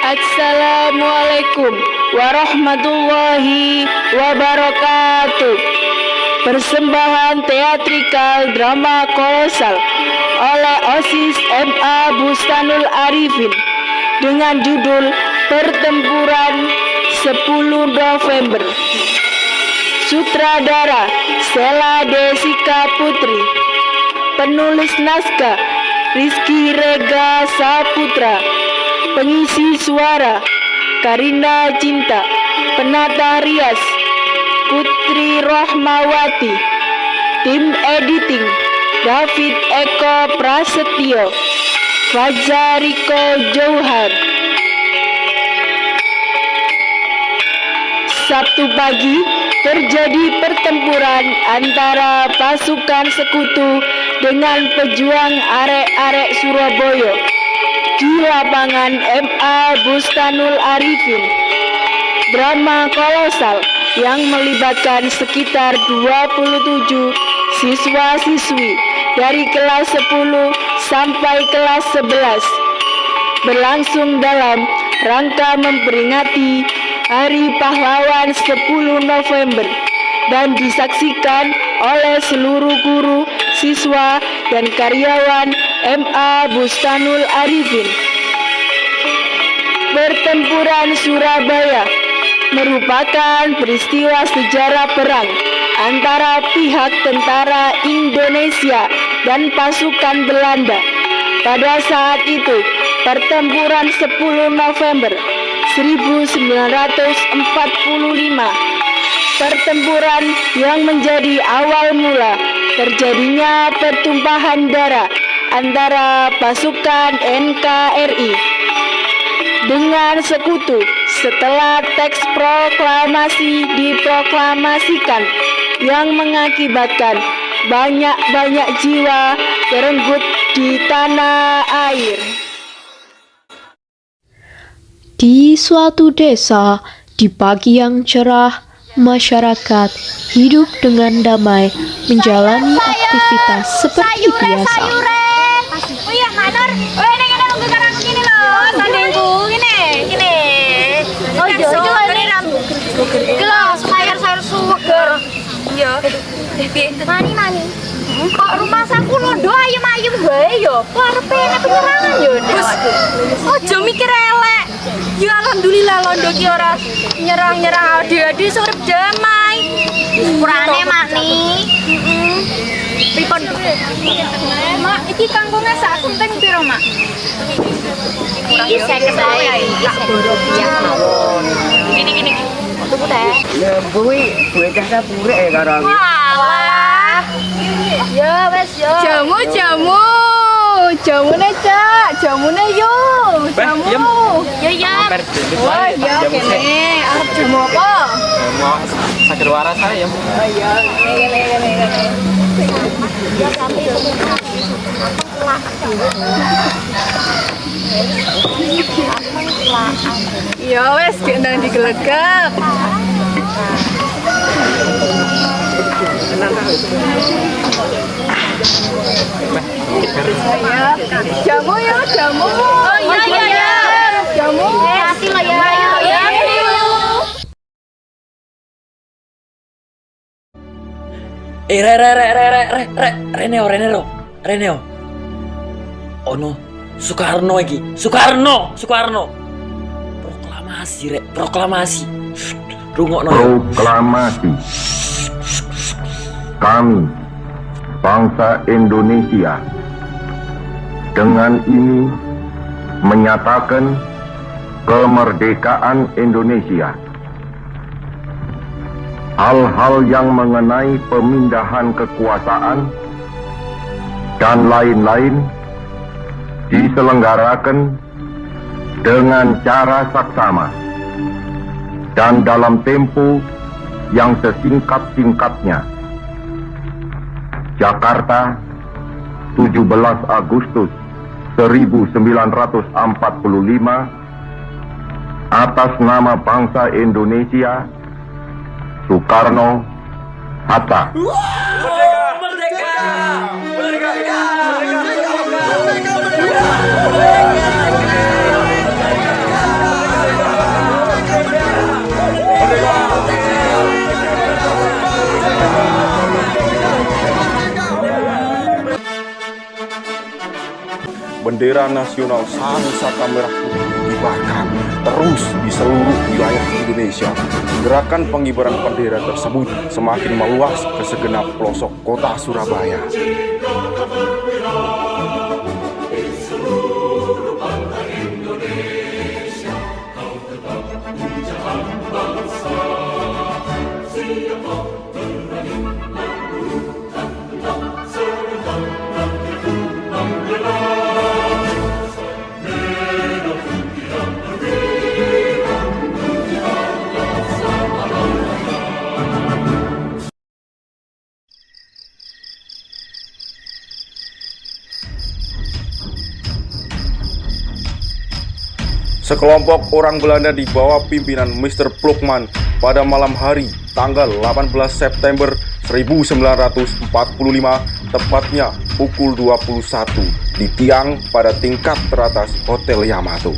Assalamualaikum warahmatullahi wabarakatuh. Persembahan teatrikal drama kolosal oleh OSIS MA Bustanul Arifin dengan judul Pertempuran 10 November. Sutradara Sela Desika Putri. Penulis naskah Rizky Rega Saputra. Pengisi suara Karina Cinta. Penata rias Putri Rohmawati. Tim editing David Eko Prasetyo, Fajariko Jauhar. Sabtu pagi terjadi pertempuran antara pasukan sekutu dengan pejuang arek-arek Surabaya di lapangan MA Bustanul Arifin. Drama kolosal yang melibatkan sekitar 27 siswa-siswi dari kelas 10 sampai kelas 11 berlangsung dalam rangka memperingati Hari Pahlawan 10 November dan disaksikan oleh seluruh guru, siswa, dan karyawan MA Bustanul Arifin. Pertempuran Surabaya merupakan peristiwa sejarah perang antara pihak tentara Indonesia dan pasukan Belanda. Pada saat itu, pertempuran 10 November 1945, pertempuran yang menjadi awal mula terjadinya pertumpahan darah antara pasukan NKRI dengan sekutu setelah teks proklamasi diproklamasikan yang mengakibatkan banyak jiwa terenggut di tanah air. Di suatu desa, di pagi yang cerah, masyarakat hidup dengan damai menjalani aktivitas seperti biasa. Oh iya, Manor. Oh, ini nunggu karang gini loh. Sandengku gini. Oh, coba ini rambut. Gelo, sayur suger. Iya. Mani. Kok rumah saku londo ayem-ayem wae yo. Karepe nek penyerangan yo. Ojo mikir elek. Ya alhamdulillah londo ki ora nyerang ade-ade urip damai. Kurane Mani. Pripun? Mak, iki kangkunge sak sunting piro, Mak? Iki 50 bae. Tak rupiah mawon. Gini. Tuku teh. Ya, buwi cah purek karo aku. Walah. Ya wes yo. Jamune Cak, jamune yo. Jamu. Ya. Wah, ya kene arep jamu apa? Mau sakit waras saya. Oh iya, ngene. Ya wes gendang digelegep. Jamu ya, jamu. Oh iya. Jamu. Hati lo ya. Reneo. Ono Soekarno iki. Soekarno. Proklamasi. Rungokno ya. Proklamasi. Kami, bangsa Indonesia, dengan ini menyatakan kemerdekaan Indonesia. Hal-hal yang mengenai pemindahan kekuasaan dan lain-lain diselenggarakan dengan cara saksama dan dalam tempo yang sesingkat-singkatnya. Jakarta, 17 Agustus 1945, atas nama bangsa Indonesia, Soekarno, Hatta. Merdeka! bendera nasional Sang-Saka Merah Putih dikibarkan terus di seluruh wilayah Indonesia. Gerakan pengibaran bendera tersebut semakin meluas ke segenap pelosok kota Surabaya. Sekelompok orang Belanda di bawah pimpinan Mr. Plukman pada malam hari tanggal 18 September 1945 tepatnya pukul 21 di tiang pada tingkat teratas Hotel Yamato.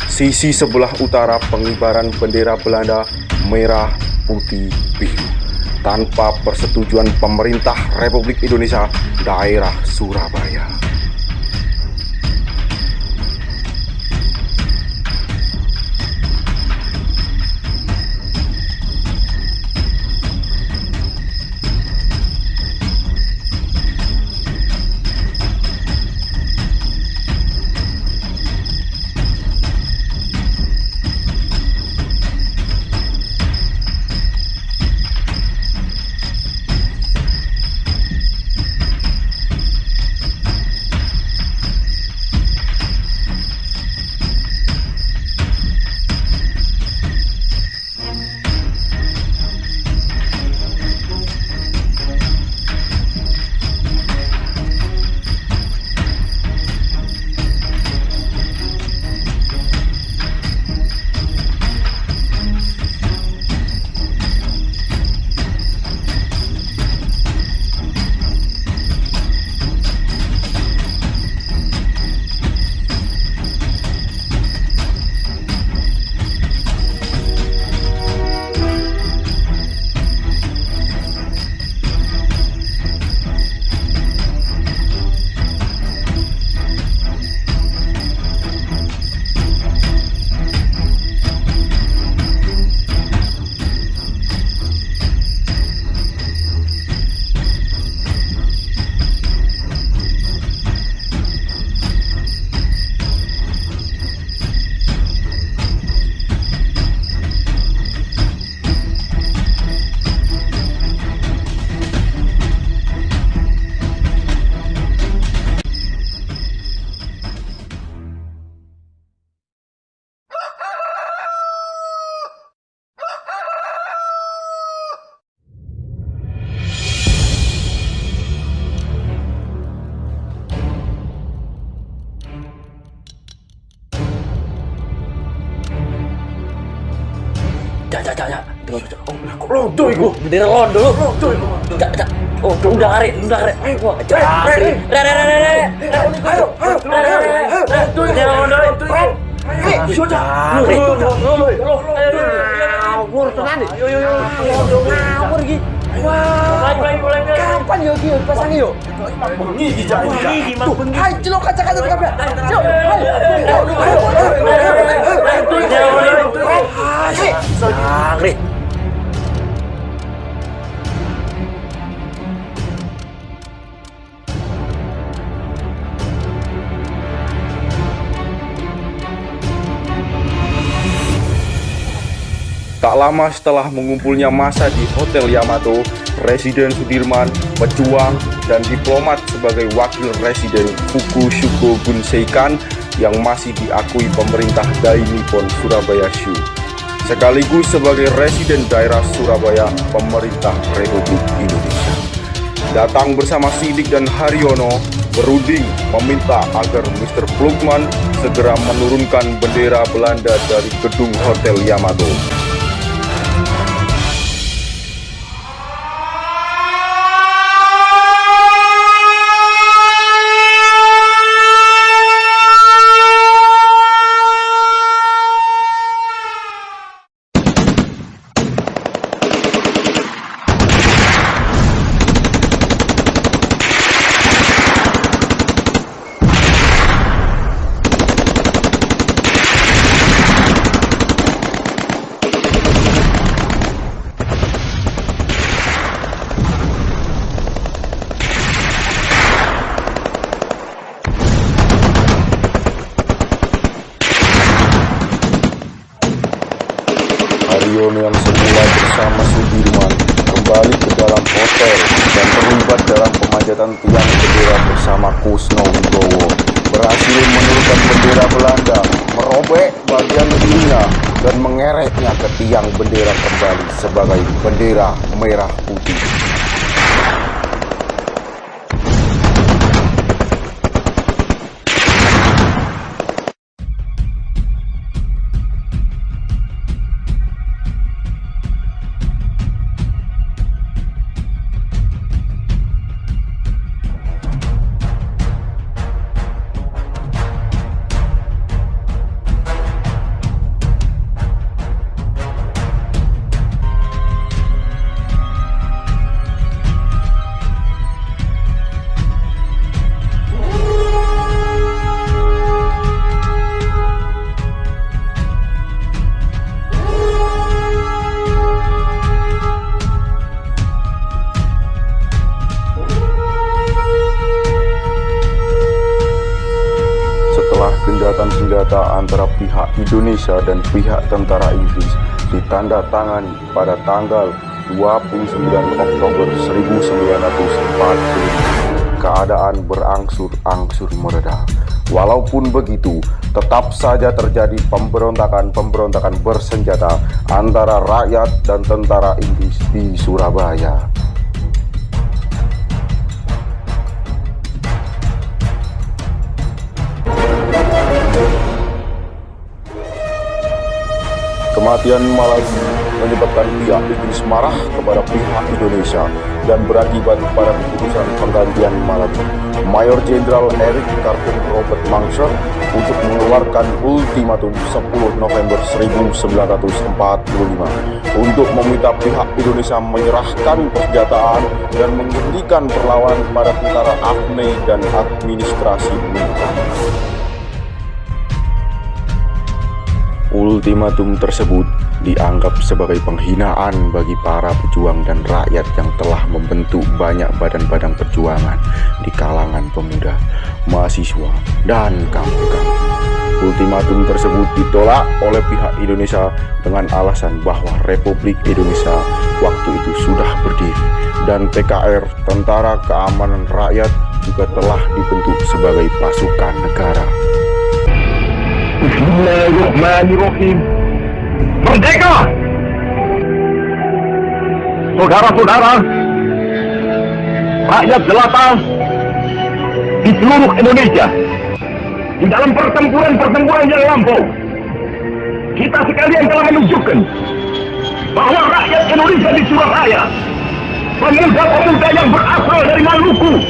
Sisi sebelah utara pengibaran bendera Belanda merah, putih, biru tanpa persetujuan pemerintah Republik Indonesia daerah Surabaya. Kok londo iku? Bendera londo lu. Oh, udah arek. Ayo, bendera londo. Kapan yo iki pasang yo? Bengi iki jak iki. Hai, celok kaca-kaca kabeh. Cuk. Ayo. Tak lama setelah mengumpulnya massa di Hotel Yamato, Presiden Sudirman, pejuang, dan diplomat sebagai wakil residen Fukushuko Gunseikan yang masih diakui pemerintah Dai Nippon Surabaya Shu, sekaligus sebagai residen daerah Surabaya pemerintah Republik Indonesia, datang bersama Sidik dan Haryono berunding meminta agar Mr. Plukman segera menurunkan bendera Belanda dari gedung Hotel Yamato. Sugiono yang semula bersama Sudirman kembali ke dalam hotel dan terlibat dalam pemajatan tiang bendera bersama Kusno Wibowo, berhasil menurunkan bendera Belanda, merobek bagian ujungnya dan mengereknya ke tiang bendera kembali sebagai bendera merah putih. Senjata antara pihak Indonesia dan pihak tentara Inggris ditandatangani pada tanggal 29 Oktober 1940. Keadaan berangsur-angsur mereda. Walaupun begitu, tetap saja terjadi pemberontakan bersenjata antara rakyat dan tentara Inggris di Surabaya. Kematian Malagi menyebabkan pihak Inggris marah kepada pihak Indonesia dan berakibat pada keputusan penggantian Malagi, Mayor Jenderal Eric Carter Robert Mangser, untuk mengeluarkan ultimatum 10 November 1945 untuk meminta pihak Indonesia menyerahkan persenjataan dan menghentikan perlawanan pada tentara AFNI dan administrasi militer. Ultimatum tersebut dianggap sebagai penghinaan bagi para pejuang dan rakyat yang telah membentuk banyak badan-badan perjuangan di kalangan pemuda, mahasiswa, dan kampung-kampung. Ultimatum tersebut ditolak oleh pihak Indonesia dengan alasan bahwa Republik Indonesia waktu itu sudah berdiri dan TKR, Tentara Keamanan Rakyat, juga telah dibentuk sebagai pasukan negara. Bismillahirrahmanirrahim. Merdeka! Saudara-saudara, rakyat jelata di seluruh Indonesia, di dalam pertempuran yang lampau, kita sekalian telah menunjukkan bahwa rakyat Indonesia di Surabaya, pemuda-pemuda yang berasal dari Maluku,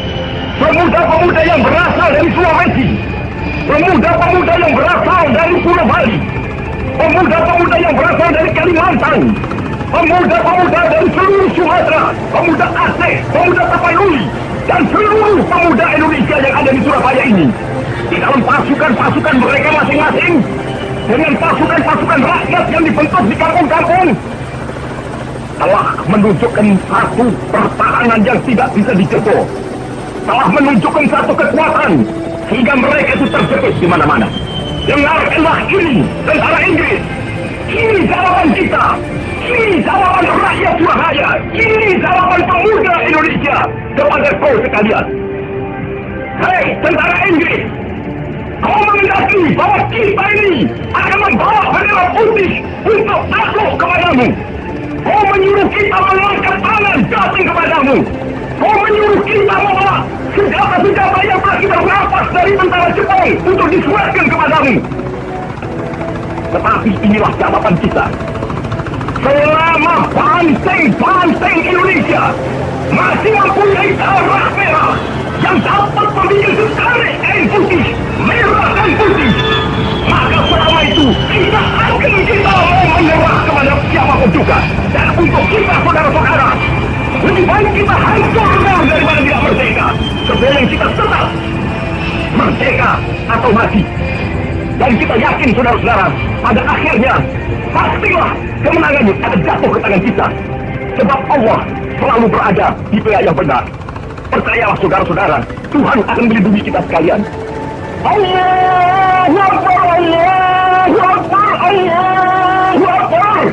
pemuda-pemuda yang berasal dari Sulawesi, pemuda-pemuda yang berasal dari Pulau Bali, pemuda-pemuda yang berasal dari Kalimantan, pemuda-pemuda dari seluruh Sumatera, pemuda Aceh, pemuda Tapanuli, dan seluruh pemuda Indonesia yang ada di Surabaya ini, di dalam pasukan-pasukan mereka masing-masing, dengan pasukan-pasukan rakyat yang dibentuk di kampung-kampung, telah menunjukkan satu pertahanan yang tidak bisa dijebol, telah menunjukkan satu kekuatan sehingga mereka itu terjepit di mana-mana. Dengarkanlah ini, tentara Inggris. Ini jawaban kita. Ini jawaban rakyat Surabaya. Ini jawaban pemuda Indonesia kepada kau sekalian. Hei, tentara Inggris, kau mengendaki bahwa kita ini akan membawa bendera putih untuk takluk kepadamu. Kau menyuruh kita mengangkat tangan datang kepadamu. Kau menyuruh kita membawa senjata-senjata yang telah kita rampas dari tentara Jepang untuk disuarakan kepadamu. Tetapi inilah jawaban kita. Selama banteng-banteng Indonesia masih mempunyai darah merah yang dapat memiliki sekali air putih, merah dan putih, maka selama itu kita mau menyerah kepada siapapun juga. Dan untuk kita, saudara-saudara, lebih baik kita hancur daripada tidak merdeka. Sebelum kita tetap merdeka atau mati. Dan kita yakin, saudara-saudara, pada akhirnya pastilah kemenangan akan jatuh ke tangan kita. Sebab Allah selalu berada di pihak yang benar. Percayalah, saudara-saudara, Tuhan akan melindungi kita sekalian. Allahu Akbar, Allahu Akbar, Allahu Akbar.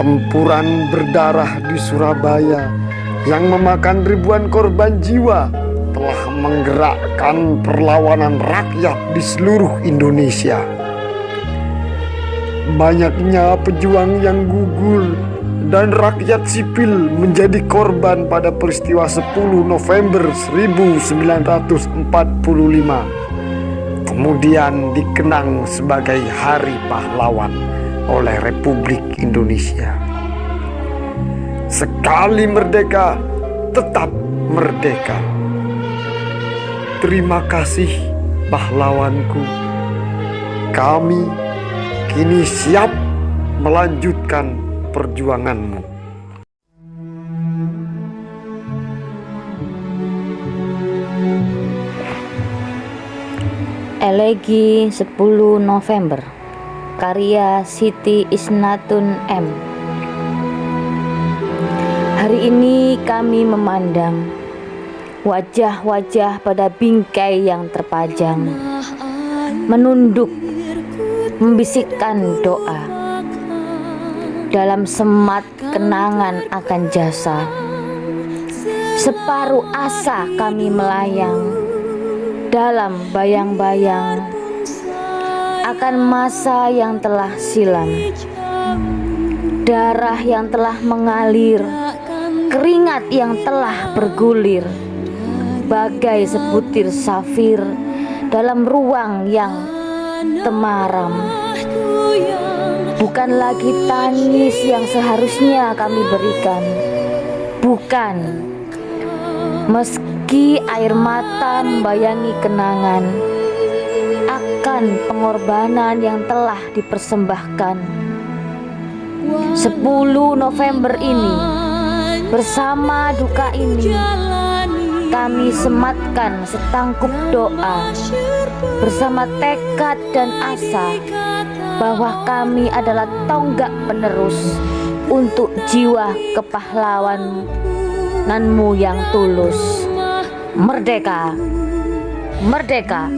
Pertempuran berdarah di Surabaya yang memakan ribuan korban jiwa telah menggerakkan perlawanan rakyat di seluruh Indonesia. Banyaknya pejuang yang gugur dan rakyat sipil menjadi korban pada peristiwa 10 November 1945. Kemudian dikenang sebagai Hari Pahlawan oleh Republik Indonesia. Sekali merdeka, tetap merdeka. Terima kasih pahlawanku. Kami kini siap melanjutkan perjuanganmu. Elegi 10 November karya Siti Isnatun M. Hari ini kami memandang wajah-wajah pada bingkai yang terpajang, menunduk, membisikkan doa dalam semat kenangan akan jasa. Separuh asa kami melayang dalam bayang-bayang akan masa yang telah silam, darah yang telah mengalir, keringat yang telah bergulir bagai sebutir safir dalam ruang yang temaram. Bukan lagi tangis yang seharusnya kami berikan, bukan. Meski air mata membayangi kenangan akan pengorbanan yang telah dipersembahkan. 10 November ini, bersama duka ini, kami sematkan setangkup doa bersama tekad dan asa bahwa kami adalah tonggak penerus untuk jiwa kepahlawananmu yang tulus. Merdeka, merdeka.